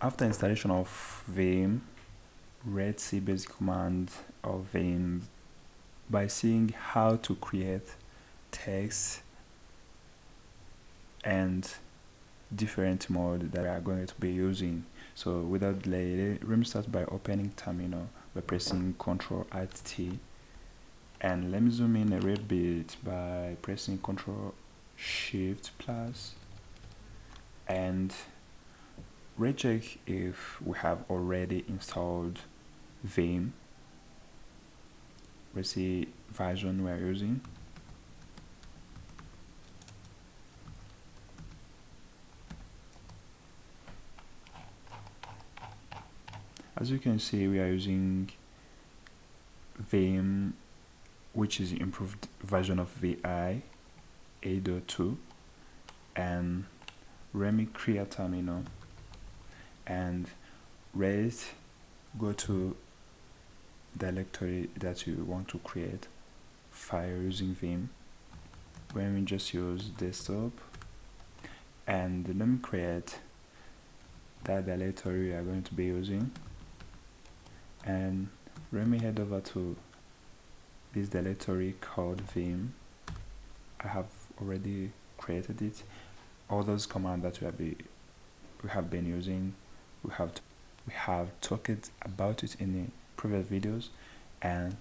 After installation of Vim, let's see basic command of Vim by seeing how to create text and different mode that we are going to be using. So without delay, let me start by opening terminal by pressing Ctrl Alt T, and let me zoom in a little bit by pressing Ctrl Shift plus, and recheck if we have already installed Vim. Let's see version we are using. As you can see, we are using Vim, which is improved version of VI 8.2, and let me create a terminal, and let's go to directory that you want to create file using Vim. Let me just use desktop, and let me create that directory we are going to be using, and let me head over to this directory called Vim. I have already created it. All those commands that we have been using, we have talked about it in the previous videos, and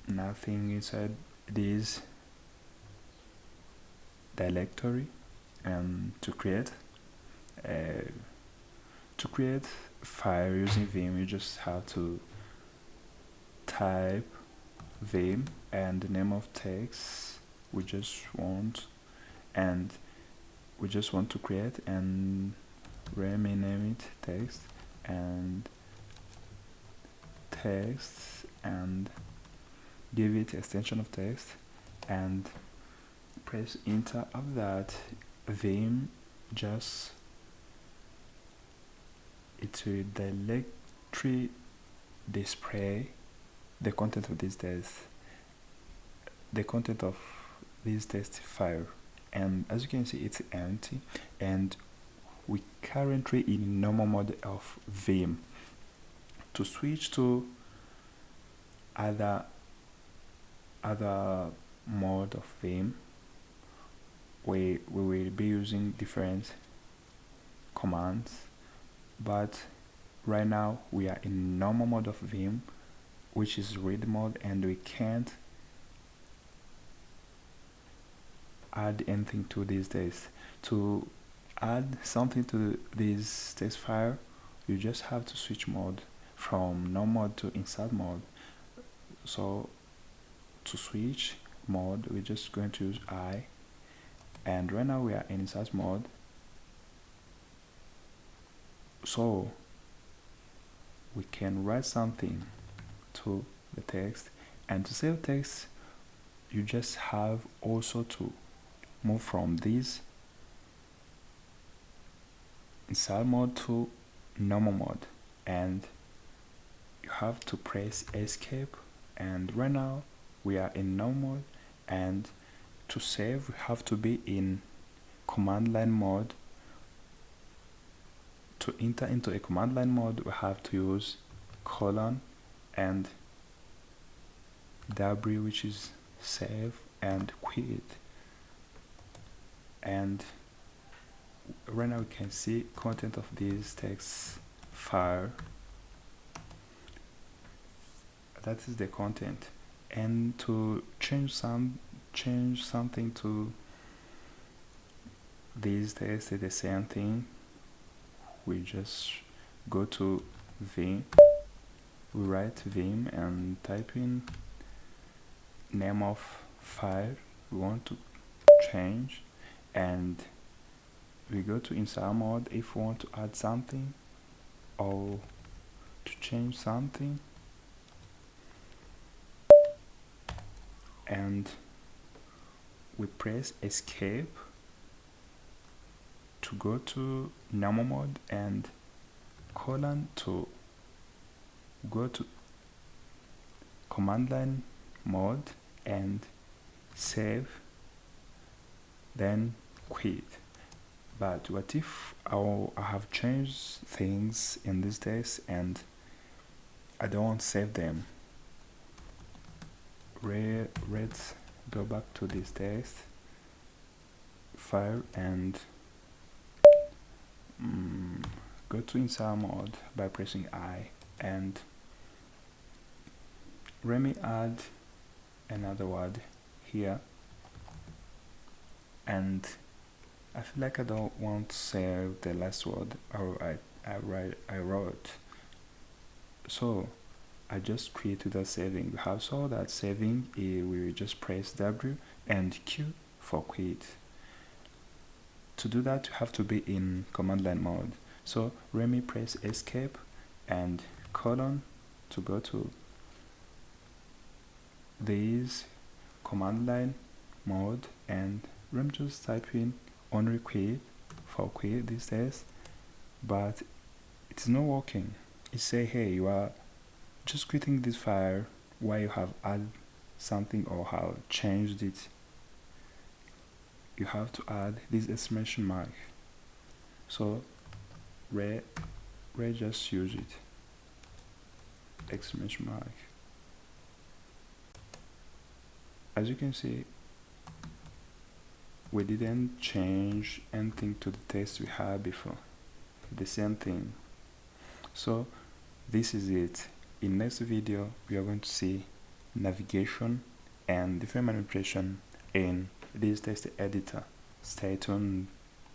nothing inside this directory. And to create file using Vim, you just have to type Vim and the name of text we just want to create, and let me name it text and give it extension of text and press enter. After that, Vim it will directly display the content of this text file, and as you can see, it's empty, and we currently in normal mode of Vim. To switch to other mode of Vim, we will be using different commands, but right now we are in normal mode of Vim, which is read mode, and we can't add anything to these text. To add something to this text file, you just have to switch mode from normal mode to insert mode. So to switch mode, we're just going to use I, and right now we are in insert mode. So we can write something to the text, and to save text, you just have also to move from this insert mode to normal mode, and you have to press escape, and right now we are in normal mode, and to save we have to be in command line mode. To enter into a command line mode, we have to use colon and W, which is save and quit. And right now we can see content of this text file. That is the content. And to change something to this text, is the same thing. We just go to Vim, we write Vim and type in name of file we want to change, and we go to insert mode if we want to add something or to change something, and we press escape to go to normal mode, and colon to go to command line mode and save, then quit. But what if I have changed things in this test and I don't want to save them? Let's go back to this test file and go to insert mode by pressing I, and let me add another word here, and I feel like I don't want to save the last word I wrote, so I just created a saving. We have saw that saving, we just press W and Q for quit. To do that, you have to be in command line mode. So let me press escape and colon to go to this command line mode, and let me just type in only quit for quit this test, but it's not working. It say, hey, you are just quitting this file while you have added something or have changed it. You have to add this exclamation mark. So Ray just use it, exclamation mark. As you can see, we didn't change anything to the text we had before, the same thing. So this is it. In next video we are going to see navigation and different manipulation in this text editor. Stay tuned.